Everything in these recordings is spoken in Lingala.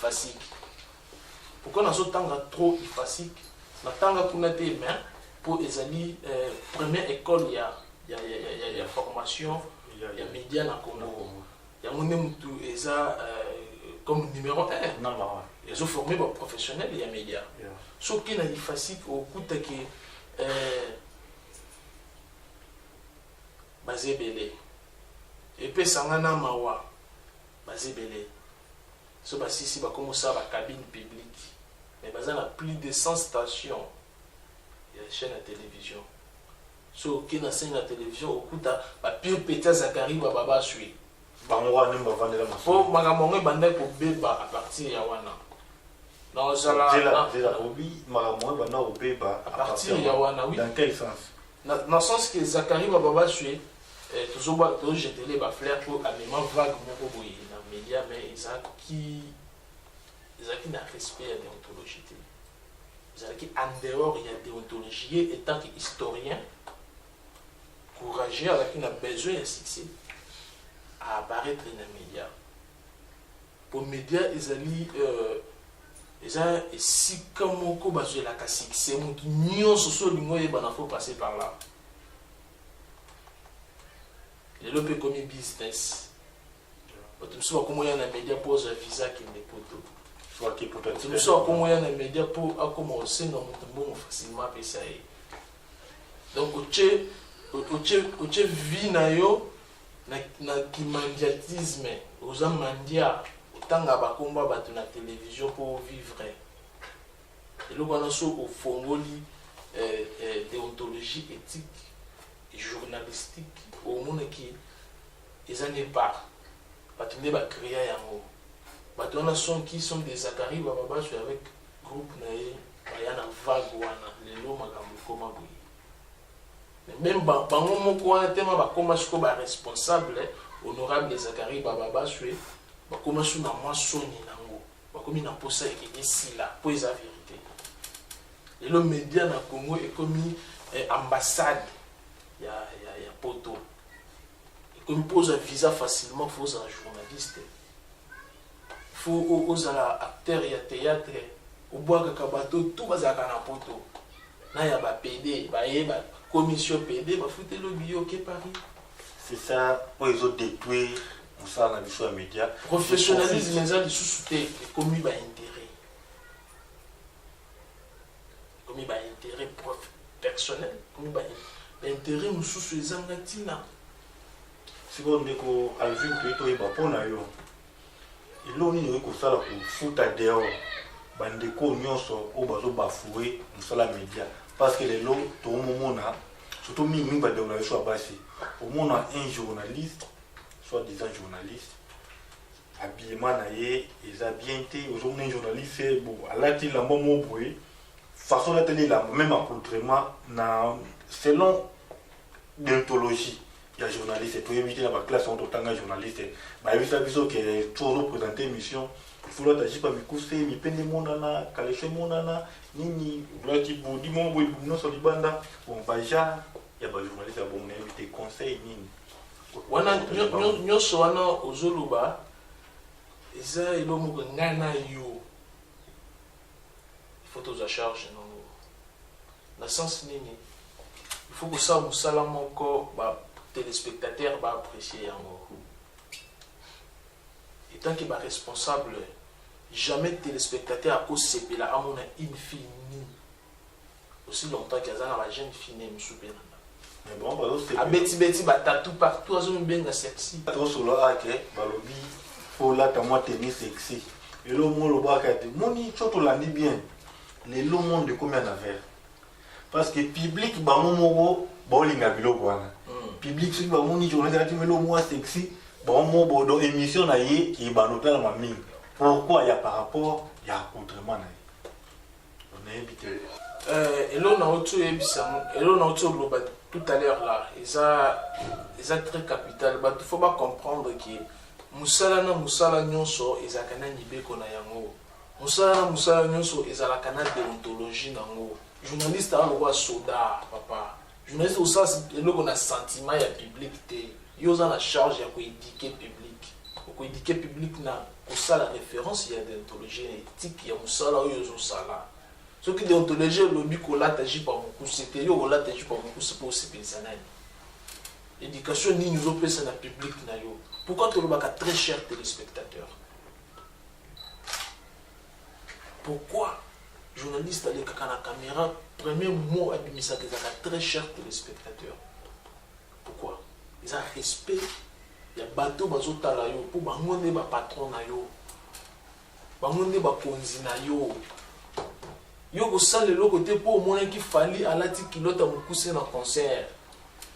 ifasique. Pourquoi nous avons trop ifasique? Nous avons pour les première école, il y a formation, il y a médias dans le Congo. Il y a mon comme numéro 1. Ils ont formé des professionnels, il y a médias. Sauf qu'il y a ifasique au coup de basé belé. Et puis sangana mawa basé belé. So basi si ba comme ça la cabine publique. Mais basé na plus de 100 stations. Il y a des chaînes de télévision. So qui na scène de télévision au coup ta ba pire péta Zakari ba baba suit. Bangwa ne ba vandela maso. Pour magamonge banda ko beba à partir ya wana. Non zala déjà obi magamonge banda ko beba à partir ya wana oui. Dans quel sens? Dans le sens que Zakari ba baba suit toujours jeter les fleurs pour amener vague mon boy dans les médias, mais ils ont qui n'a respect à la déontologie. Ils ont qui en dehors il y a déontologie et tant qu'historien courageux avec qui a besoin de succès à apparaître dans les médias. Pour les médias ils ont si comme on a besoin de succès, mon qui n'y a social il faut passer par là. Les lobes comme business. Tu sais comment il y a un média pour un visa qui n'est pas tout. Tu sais comment il y a un média pour commencer dans mon monde facilement à ça. Donc, tu vis na qui mondialisme, aux mandia, autant que combat battu na télévision pour vivre. Et là, on a au fongoli déontologie éthique et journalistique. Au monde qui ils en est pas battu ba créer yango battu on a son qui sont des Zakari baba avec groupe naé bayana vague wana lelo makambo koma boye même bango moko wana tema ba koma siko ba responsable honorable des Zakari baba sué ba koma su na moi soni nango ba komi na posa et ici là pour la vérité et le média na Congo est commis ambassade ya poto. Comme pose un visa facilement, il faut un journaliste. Il faut aux acteurs et théâtre. Au bois de Kabato, tout va à poto. Là, il y a un PD, il y a commission PD, il faut foutre le bio qui est Paris. C'est ça, pour les autres détruire, on s'en a vu sur les médias. Professionnalisme, les gens qui sous-soutés, comme il y a intérêt. Comme il y a intérêt personnel, comme il y a intérêt, nous sous les Angatina. Si vous avez un film qui est pour nous, il y a un ça pour foutre dehors. Bandeko nyonso au bazo bafoué nous la média parce que les lots tout le monde surtout mimi ba de la choix bassi au monde un journaliste soit disant journaliste habillement naie ils a bien été aujourd'hui un journaliste c'est bon à la télé la moment boy façon la télé la même accoutrement na selon déontologie. Il y a journaliste, tout éviter la classe en tant que journaliste. Bah, il y a des qui est toujours présenté émission. Il faut l'agir par mes coups, mais peine mon nana, calèche mon nana, nini, voilà qui vous dit mon boy, non, sur les bandes. Bon, bah, il y a des journalistes, bon, on a invité conseil, nini. Wana, nous sommes aux Zoluba, et ça, il y a un nana yo. Il faut tous à charge, non. Dans le sens, nini. Il faut que ça, vous salam encore, bah, téléspectateurs va apprécier en gros. Et tant qu'il est responsable, jamais téléspectateur à cause de ce là à mon infini. Aussi longtemps qu'il y a une jeune fille même soupé. Mais bon, bah c'est. À Betty bah tatou partout, à zone bien sexy. Trop solo à que balobi faut là ta moi tenir sexy. Et le monde le bas que moni choto la ni bien. Les lo monde de combien d'affaires. Parce que public ba momo bolinga biloko wana. Public si ba moni journaliste mais le moi sexy bon mo bodo émission na yé qui ba noter la mamie. Pourquoi il y a par rapport il y a contrement na. On a invité et là on a autre ebisamo et là on a autre global tout à l'heure là ils a très capital bah il faut pas comprendre que musala nyonso ezakana nibeko na yango musala nyonso ezalakana déontologie nango journaliste a le soda papa journaliste aussi eloko na sentiment ya public te yo za na charge ya ko éduquer public Au éduquer public na ça la référence il y a déontologie éthique il y a musala ou yozo sala. Ce qui déontologie lobby ko la taji par beaucoup c'était yo la taji par beaucoup c'est pour se penser na. Éducation ni nous opé na public na yo. Pourquoi tu le baka très cher téléspectateurs? Pourquoi journaliste avec la caméra premier mot abimisa que ça très cher téléspectateurs? Pourquoi? Ils ont respect. Il y a bateau bazotala yo pour bangonde ba patron na yo. Bangonde ba konzi na yo. Yo ko sale le côté pour mon qui fallait à la kilote mu pousser dans concert.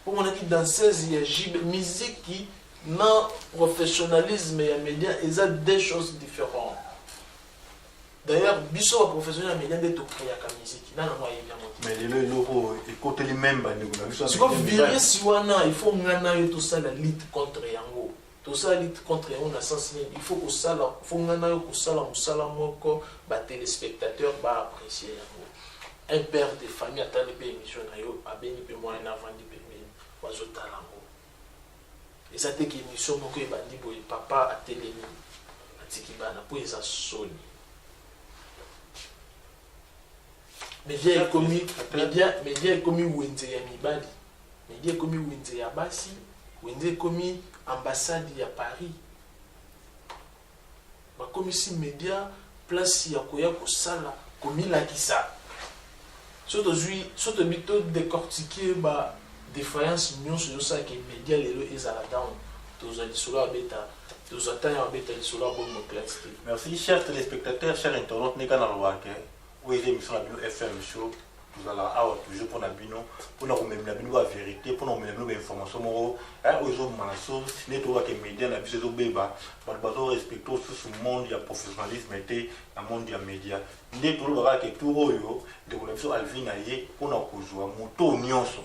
Pour mon qui danseuse il y a jibe musique qui non professionnalisme et média ils ont des choses différentes. D'ailleurs, biso professionnel média d'être créé à la musique. Là non il bien mais le logo écoute les mêmes ba ndeko na biso. Si vous virez si wana il faut ngana yo tout ça la lutte contre yango. Tout ça lutte contre yango na sens il faut que ça la faut ngana yo ko sala musala moko ba téléspectateurs ba apprécier yango. Un père de famille attend be émission na yo abeni pe moi na vandi pe me bazota lango. Et ça te ki émission moko e bandi boy papa a télé atiki bana po eza soni. Média est commis Wenze ya Mibali. Média est commis Wenze ya Basi. Wenze est commis ambassade ya Paris. Ba commis si média place ya koya ko sala commis la kisa. Surtout bito décortiquer ba défaillance union sur ça que média lelo ezala down. Tozali solo beta. Tozatanya beta solo bon classe. Merci chers téléspectateurs, chers internautes, n'est qu'à l'ouake. Oui, j'ai mis sur la FM show. Nous allons avoir toujours pour Nabino, pour nous remettre la vérité, pour nous remettre l'information. Aujourd'hui, si nous avons des médias, nous avons des bébés, nous devons respecter ce monde du professionnalisme et le monde des médias. Nous devons avoir des tout royaux, de la Alvin Aye, pour nous jouer à moto nyonso.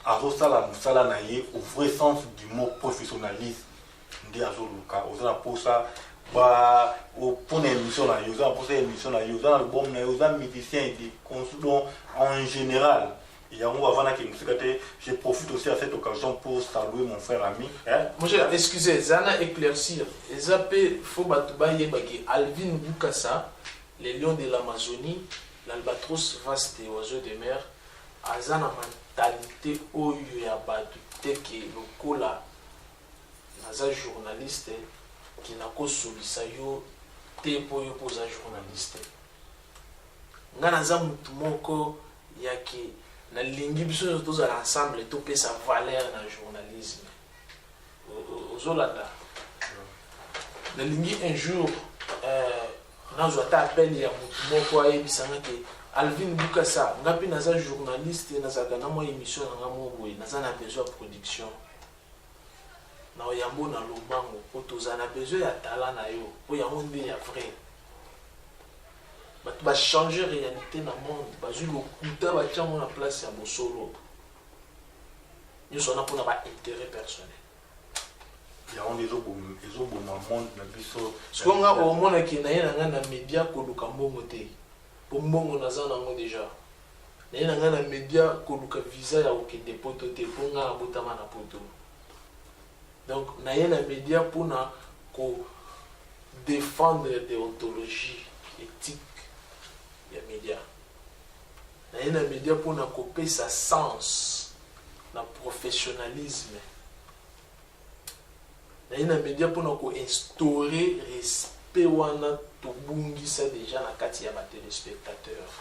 Alors ça, la naïe au vrai sens du mot professionnalisme. Nous devons pour ça. Pour une émission, pour cette émission, l'album, les musiciens et des consultants en général. Et je profite aussi à cette occasion pour saluer mon frère ami. Moi, excusez, Zana éclaircir. Il faut que Alvin Bukassa, les lions de l'Amazonie, l'albatros vaste et oiseaux de mer, a une mentalité où il y a que le cola, les journalistes, qui n'a qu'au solissayo te pour poser journaliste. Nganaza mutumoko yaki na lingi biso tous à l'ensemble tout peut sa valeur dans le journalisme. Ozolanda. Na lingi un jour nazo ata appel ya mutumoko ayebisanga ke Alvin Bukassa ngapi naza journaliste naza kana mo émission nga mo boy naza na besoin de production. Na oyambo na lobango po tozana besoin ya talent na yo po ya monde ya vrai bato ba changer réalité na monde bazui lokuta ba tiamo na place ya bosolo nyonso na pona ba intérêt personnel ya on les obo na monde na biso skonga o mona ki na yena nga na media ko luka mbongo te po mbongo na za nango déjà na yena nga na media ko luka visa ya okende poto te po nga na botama na poto. Donc, nous avons les médias pour défendre la déontologie éthique des médias. Nous avons les médias pour couper sa sens, le professionnalisme. Nous avons les médias pour instaurer le respect de ça déjà dans le cadre des téléspectateurs.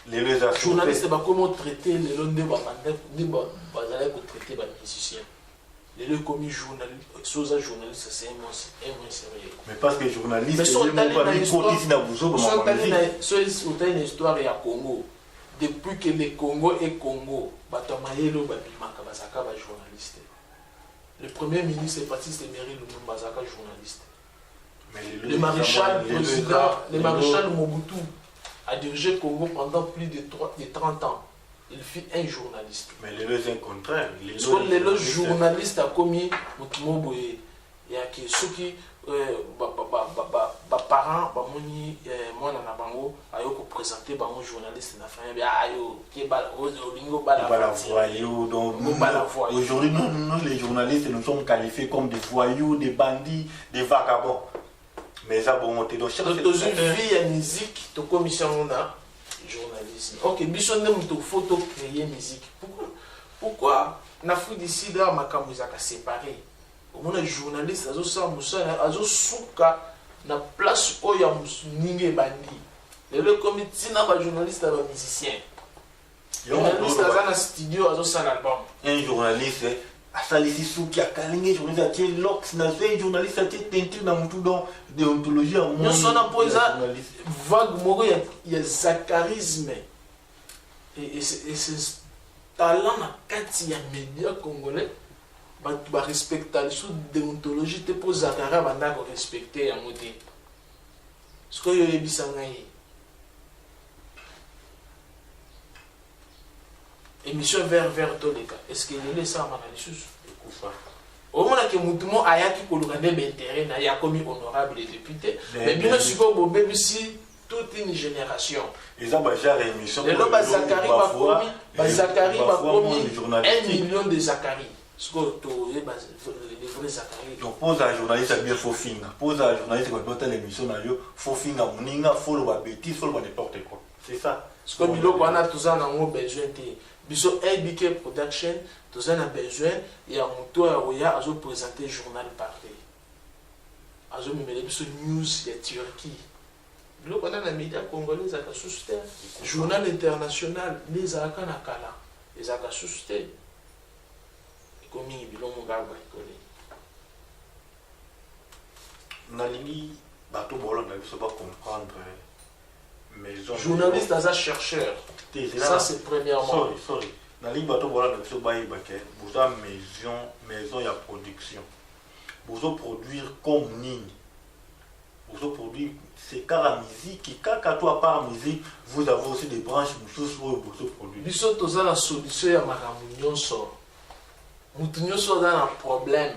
Les journalistes comment traiter les lois de traiter les musiciens. Les lois comme journalistes, c'est un mot sérieux. Mais parce que les journalistes, ils sont allés dans une histoire à Congo. Depuis que le Congo est Congo, journaliste. Le premier ministre est parti de Mairie Lumumba, journaliste. Le maréchal Mobutu a dirigé le Congo pendant plus de 30 ans. Il fut un journaliste. Mais les contraires. Les journalistes ont commis ya ki soki parents bamoni mwana na bango ayo ko présenter bango journaliste na famille ayo ki bala olingo bala voyous. Donc aujourd'hui nous les journalistes nous sommes qualifiés comme des voyous, des bandits, des vagabonds. Mais ça bon monter donc chaque vie ya musique to commission na journalisme. OK, biso ndem to photo créer musique. Pourquoi na Afrique du Sud a makambo ezaka séparé. Au moins journaliste azo sa musala azo suka na place oyo ya ninge bandi. Le comité na ba journaliste ba musicien. Journaliste aza na studio azo sa album. Un journaliste asalisi suki akalinge journaliste atie lox na un journaliste atie teinture na mutu dans déontologie en monde. Nous on a posé vague moko ya zacharisme et c'est talent na kati ya média congolais. Ba respecter sous déontologie te pose Zakara banda ko respecter ya modi. Ce que yo yebisanga yi. Émission vers toleka. Est-ce que le ça ma lisusu ekufa. Au moins que mutumo ayaki ko lukande b'intérêt na ya commis honorable député. Mais bien sûr bo bebisi toute une génération. Ils ont déjà émission. Les loba Zakari ba commis 1 million de Zakari. Donc pose à un journaliste à bien faux film. Pose à un journaliste qui doit l'émission na yo faux film na muninga faut le bêtise faut le n'importe quoi. C'est ça. Ce que bilo on a tous en ont besoin de biso ABK production tous en a besoin et à mon tour ya azo présenter journal parler. Azo me biso news de Turquie. Bilo on a na média congolais à susciter journal international les akana kala les aka susciter. Comme il Nalingi bateau bolon ne peut pas comprendre maison journaliste as un chercheur ça c'est premièrement sorry Nalingi bateau bolon ne peut pas y baquer vous avez maison ya production vous produire comme nigne vous produire c'est car la musique qui kaka toi par musique vous avez aussi des branches mususu pour vous produire biso toza la solution ya makambo nyonso. Mutu nyonso aza na problème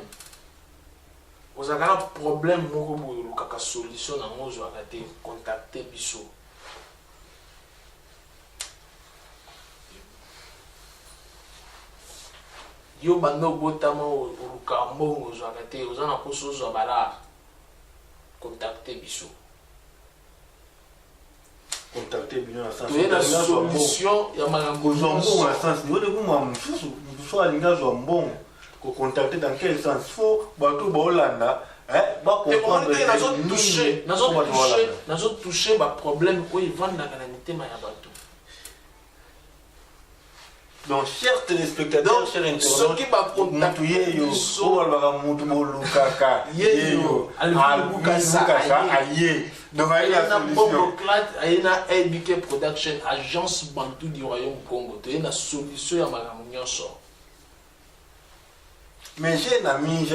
ozalaka na problème moko boye olukaka solution nango ozwaka te contacte biso yo banda obotama olukaka mbongo ozwaka te oza na poso ozwa balare contacte biso contacter bien na sens toye na solution ya makambo mbongo na sens ni wode kuma mususu so alinga zo mbongo ko contacter dans quel sens faut bato ba Hollanda ba comprendre nazo toucher ba problème ko ivanda na mitema ya bato. Donc chers téléspectateurs, chers internautes, qui va contacter yo ko ba mutu mo lukaka yeyo alukasa aye. Donc il y a une solution. Il y a ABK Production, agence Bantou du Royaume Congo. Il y a une solution à ma nyonso. Mais j'ai un ami,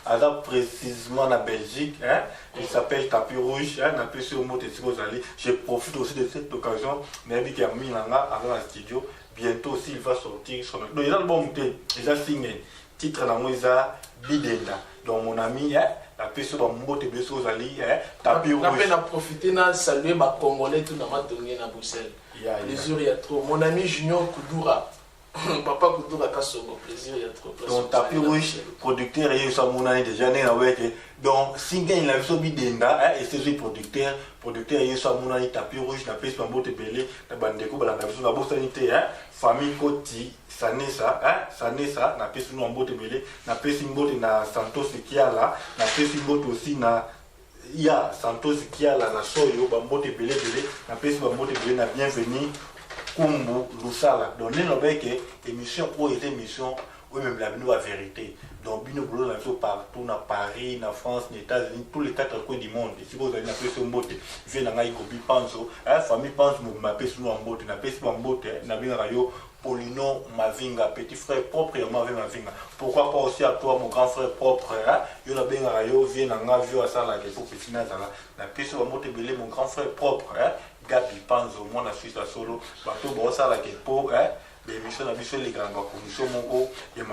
alors précisément en Belgique, hein, il s'appelle Tapis Rouge, hein, je profite aussi de cette occasion, mais il y a mis avant la studio, bientôt aussi il va sortir son... Donc il a le bon thé, il a signé, titre dans Moïsa Bidenda. Donc mon ami, hein, la personne va monter bien sûr aux alliés, Tapis Rouge. On a profité de saluer ma Congolais tout dans ma tournée à Bruxelles. Plaisir, il y a trop. Mon ami Junior Koudoura. Papa Koudoura Kassogo, plaisir, il y a trop. Donc Tapis Rouge, producteur, il y a eu ça mon année déjà, donc Singa il a vu ça Bidenda, et c'est lui producteur, il y a eu ça mon année Tapis Rouge, la personne va monter belé, la bande de coups, la personne va bosser sanité, famille Koti. Sanesa, Sanesa, na pesi no mbote belé, na pesi mbote na Santos Kiala, na pesi mbote aussi na ya Santos Kiala na Soyo, ba mbote belé, na pesi ba mbote belé na bienvenue Kumbu Lusala. Donc nous avons émission pour les émissions où même la vérité. Donc bino boulot na partout na Paris, na France, na États-Unis, tous les 4 coins du monde. Et si vous avez na pesi mbote, vient na ngai kobi panzo, famille panzo mo ma pesi no mbote, na pesi mbote na bien rayo Polino Mavinga, petit frère propre et Mavinga. Pourquoi pas aussi à toi, mon grand frère propre, hein? Yo na benga rayo, vient en avio à ça, la pour Pessina Zala. La pièce va monter belé, mon grand frère propre, hein? Gabi Panzo, moi, la Suisse à solo, bateau, bon, ça, la pour, hein? Les missions, la mission, les grands, la commission, mon